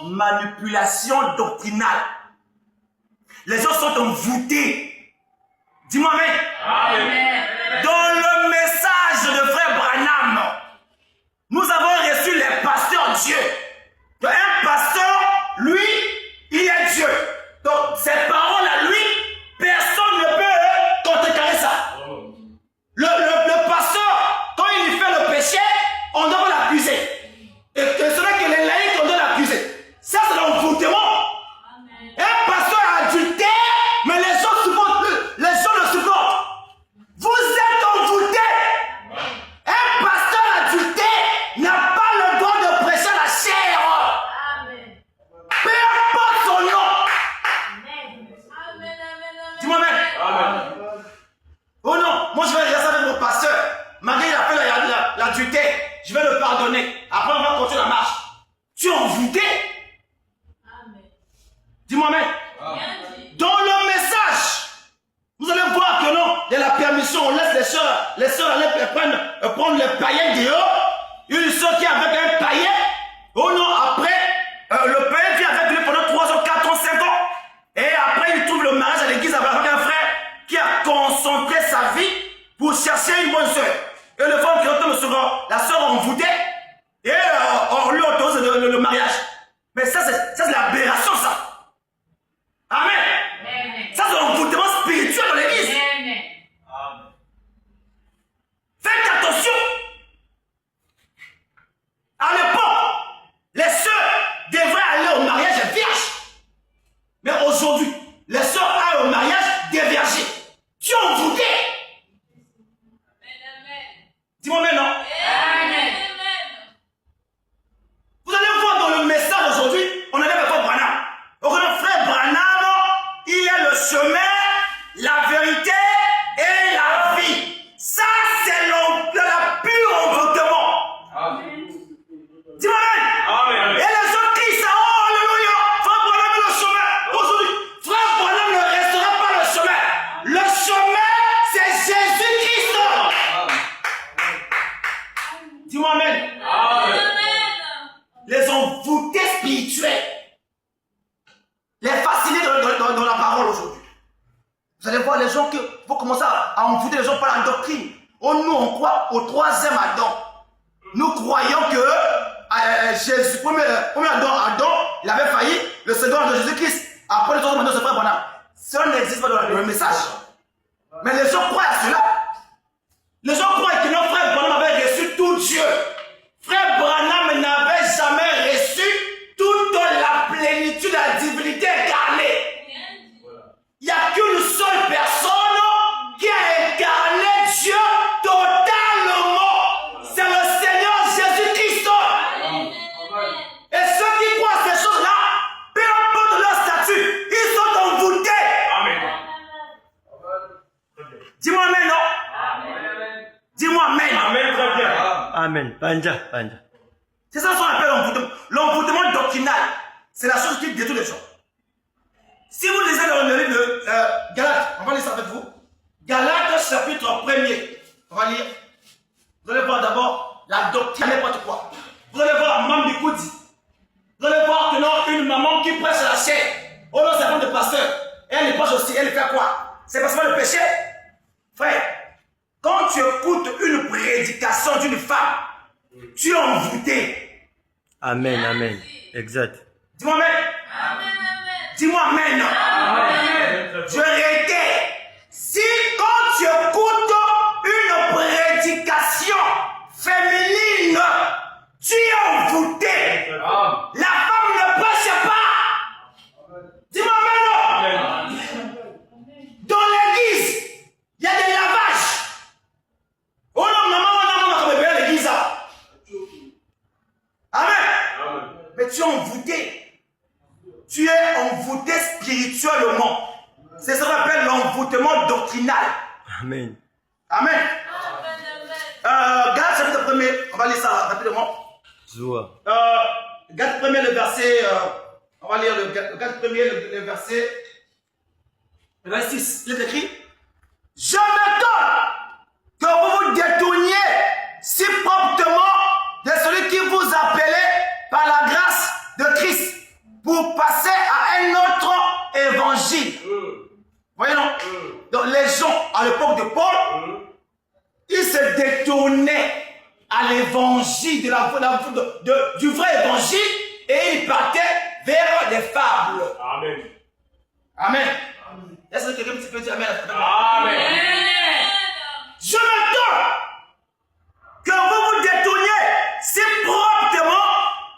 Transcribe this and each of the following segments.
manipulation doctrinale. Les gens sont envoûtés. Dis-moi amen. Amen. Dans le message de frère Branham, nous avons reçu les pasteurs Dieu. Donc, un pasteur, lui, il est Dieu. Donc, ses paroles à lui, personne ne peut contrecarrer ça. Le pasteur, quand il fait le péché, on doit l'accuser. Et c'est vrai que les laïcs, on doit l'accuser. Ça, c'est l'envoûtement. Un pasteur a adultère, mais les gens supportent, les gens le supportent. Vous êtes envoûtés. Un pasteur adultère n'a pas le droit de prêcher la chair. Peu importe son nom. Dis-moi même. Oh non, moi je vais rester avec mon pasteur. Malgré il a fait l'adultère, je vais le pardonner. Après on va continuer la marche. Tu es envoûté. Dis-moi même. Dans le message, vous allez voir que non, il y a la permission, on laisse les sœurs aller prendre les païens dehors. Une sœur qui est avec un païen. Oh non, après, le païen vient avec lui pendant 3 ans, 4 ans, 5 ans. Et après, il trouve le mariage à l'église avec un frère qui a concentré sa vie pour chercher une bonne sœur. Et le femme qui retourne sur la sœur envoûtée. Et on lui autorise le mariage. Mais ça, c'est l'aberration, ça. Amen. Ça, c'est l'envoûtement spirituel dans l'église. Faites attention. À l'époque, les sœurs devraient aller au mariage vierge. Mais aujourd'hui, les sœurs allent au mariage déviergées. Tu es envoûté. Dis-moi maintenant. Vous allez voir dans le message aujourd'hui, on avait le frère Branham. Le frère Branham, il est le chemin, la vérité et la vie. Ça, c'est la pure envoûtement. Dis-moi même. Et les gens crient ça, oh alléluia, frère Branham est le chemin. Aujourd'hui, frère Branham ne restera pas le chemin. Le chemin, c'est Jésus-Christ. Dis-moi même. Les envoûtés spirituels. Les fascinés dans la parole aujourd'hui. Vous allez voir les gens qui vont commencer à envoûter les gens par la doctrine. Oh, nous, on croit au 3e Adam. Nous croyons que Jésus, premier Adam, il avait failli, le second Adam de Jésus-Christ. Après le 3e Adam, c'est frère Branham. Ça n'existe pas dans le message. Mais les gens croient à cela. Les gens croient que notre frère Branham avait reçu tout Dieu. Frère Branham n'avait jamais reçu toute la plénitude de la divinité incarnée. Il n'y a qu'une seule personne qui a incarné Dieu totalement. C'est le Seigneur Jésus-Christ. Et ceux qui croient à ces choses-là, peu importe leur statut, ils sont envoûtés. Dis-moi amen, non? Dis-moi amen. Amen, très bien. Amen. Panja. C'est ça qu'on appelle l'envoûtement. L'envoûtement doctrinal, c'est la chose qui détruit les gens. Si vous lisez dans le livre de Galates, on va lire ça avec vous. Galates chapitre 1er. On va lire. Vous allez voir d'abord la doctrine, n'importe quoi. Vous allez voir Mamdi Koudi. Vous allez voir que non, une maman qui prêche la chair. Oh non, c'est un de pasteur. Et elle prêche aussi. Elle fait quoi? C'est parce que le péché. Frère, quand tu écoutes une prédication d'une femme, tu es envoûté. Amen. Exact. Dis-moi amen. Dis-moi amen. Je réitère. Si quand tu écoutes une prédication féminine, tu es envoûté. La femme ne prêche pas. Dis-moi amen. Dans l'église, il y a des lavages. Oh non, maman, on a fait l'église. Amen. Mais tu es envoûté. Tu es envoûté spirituellement. C'est ce qu'on appelle l'envoûtement doctrinal. Amen. Amen. Galates chapitre 1er, on va lire ça rapidement. Zoua. Galates 1er, le verset. On va lire le Galates 1er, le verset. Le verset 6. Il est écrit: je m'étonne que vous vous détourniez si promptement de celui qui vous appelait par la grâce de Christ il partait vers des fables. Amen. Amen. Est-ce que quelqu'un peut dire Amen? Amen. Je m'attends que vous vous détourniez si promptement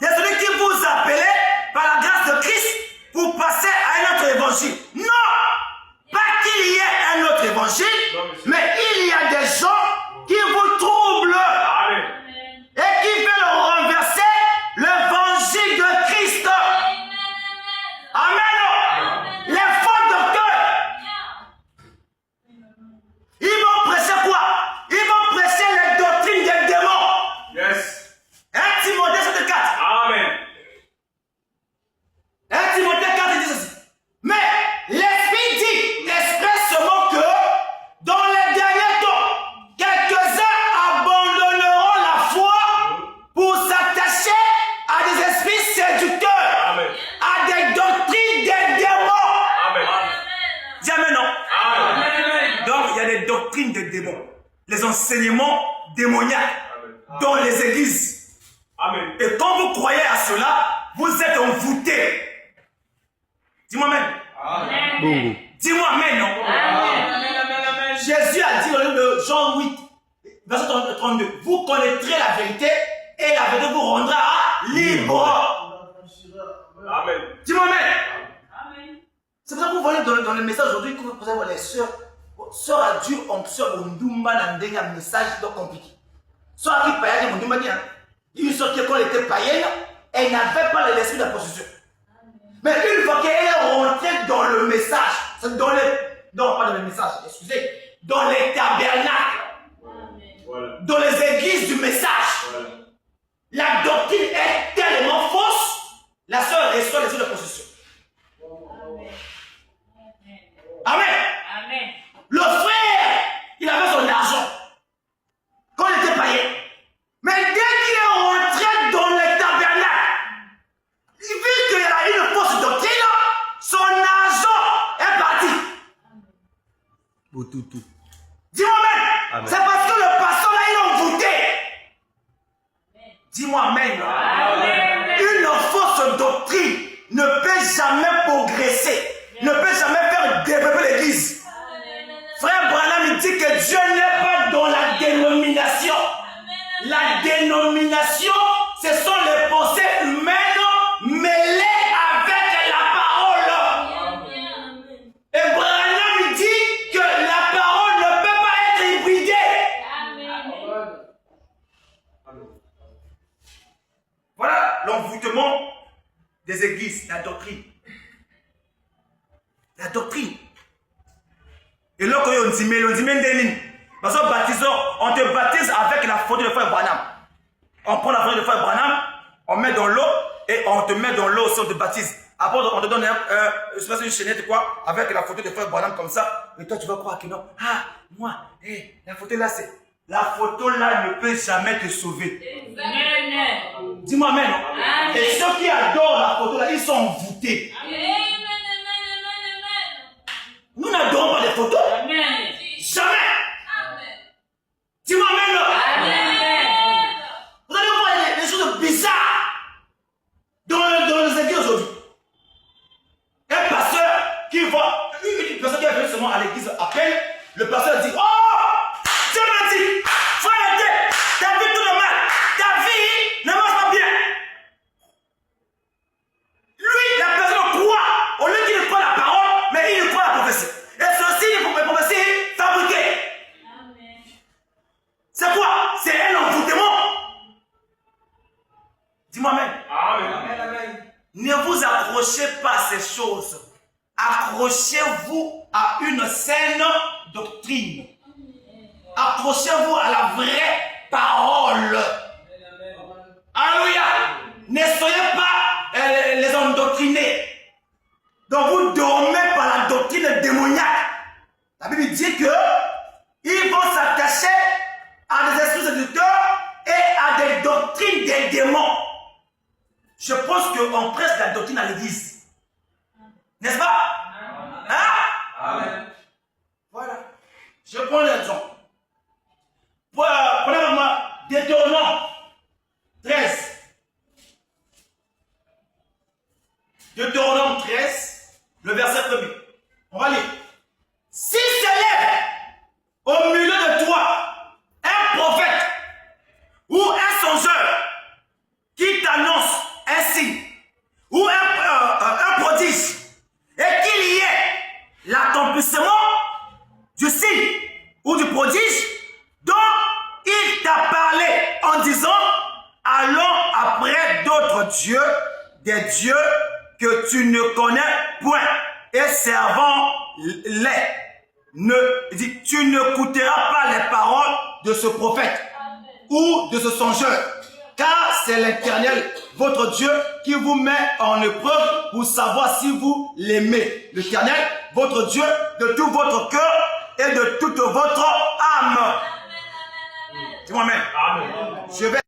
de celui qui vous appelait par la grâce de Christ pour passer à un autre évangile. Non! Pas qu'il y ait un autre évangile, mais il y a des gens qui vous troublent Amen. et qui veulent renverser l'évangile de Christ. Amen. Les faux docteurs, ils vont prêcher quoi? Ils vont prêcher les doctrines des démons. Yes. 1 Timothée chapitre 4. Amen. 1 Timothée 4 dit ceci. Mais l'Esprit dit expressément que dans les derniers temps, quelques-uns abandonneront la foi pour s'attacher à des esprits séducteurs, Amen. à des doctrines des démons. Amen. Dis amen, non? Amen. Donc, il y a des doctrines des démons, les enseignements démoniaques Amen. dans les églises. Amen. Et quand vous croyez à cela, vous êtes envoûtés. Dis-moi amen. Bongo. Dis-moi amen, non? Jésus a dit dans le livre de Jean 8, verset 32, vous connaîtrez la vérité et la vérité vous rendra libre. Amen. Dis-moi amen. C'est pour ça que vous voyez dans le message aujourd'hui que vous allez voir les sœurs. Sœur a dû en sœur Ondumba dans un message donc compliqué. Sœur qui païenne Ondumba dit, une sœur qui quand elle était païenne, elle n'avait pas l'esprit de la possession. Mais une fois qu'elle est rentrée dans le message, dans les, non pas dans le message, excusez, dans les tabernacles, Voilà. dans les églises du message, Voilà. la doctrine est tellement fausse, la sœur reçoit l'esprit de possession. Amen. Le frère, il avait son argent quand il était païen. Mais dès qu'il est rentré dans les tabernacles, il vit qu'il y a une fausse doctrine, son argent est parti. Boutoutou. Dis-moi même, Amen. c'est parce que le pasteur là, il est envoûté. Dis-moi même. Une fausse doctrine ne peut jamais progresser, ne peut jamais faire développer l'église. Frère Branham, il dit que Dieu n'est pas dans la dénomination. La dénomination, ce sont les pensées humaines mêlées avec la parole. Et Branham, il dit que la parole ne peut pas être hybridée. Voilà l'envoûtement des églises, la doctrine. La doctrine. Et là, quand on dit, parce que baptisons, on te baptise avec la photo de frère Branham. On prend la photo de frère Branham, on met dans l'eau et on te met dans l'eau si on te baptise. Après, on te donne une chaînette quoi, avec la photo de frère Branham comme ça. Et toi, tu vas croire que non. Ah, moi, la photo là, c'est. La photo là ne peut jamais te sauver. Dis-moi amen. Et ceux qui adorent la photo là, ils sont envoûtés. Nous n'adorons pas les photos. Jamais. Dis-moi amen. Vous allez voir des choses bizarres dans les églises aujourd'hui. Un pasteur qui voit, une personne qui est venue seulement à l'église appelle, le pasteur dit, oh, Dieu m'a dit, frère, ta vie tout mal, ta vie ne marche pas bien. Lui, la personne croit, au lieu qu'il ne croit la parole, mais il ne croit la prophétie. Et ceci, il faut prophétie fabriquée. C'est quoi? C'est un envoûtement. Dis-moi même. Amen. Ne vous accrochez pas à ces choses. Accrochez-vous à une saine doctrine. Accrochez-vous à la vraie parole. Alléluia. Ne soyez pas les endoctrinés. Donc vous dormez par la doctrine démoniaque. La Bible dit que ils vont s'attacher à des esprits séducteurs et à des doctrines des démons. Je pense qu'on presse la doctrine à l'église. N'est-ce pas? Hein? Amen. Voilà. Je prends l'exemple. Prenez-moi Deutéronome 13. Deutéronome 13, le verset 1er. On va lire. Si s'élève au milieu de toi un prophète ou un songeur qui t'annonce un signe ou un prodige et qu'il y ait l'accomplissement du signe ou du prodige dont il t'a parlé en disant allons après d'autres dieux, des dieux que tu ne connais point et servons-les. Tu n'écouteras pas les paroles de ce prophète ou de ce songeur, car c'est l'Éternel, votre Dieu, qui vous met en épreuve pour savoir si vous l'aimez. L'Éternel, votre Dieu, de tout votre cœur et de toute votre âme. Dis-moi amen. Amen. Je vais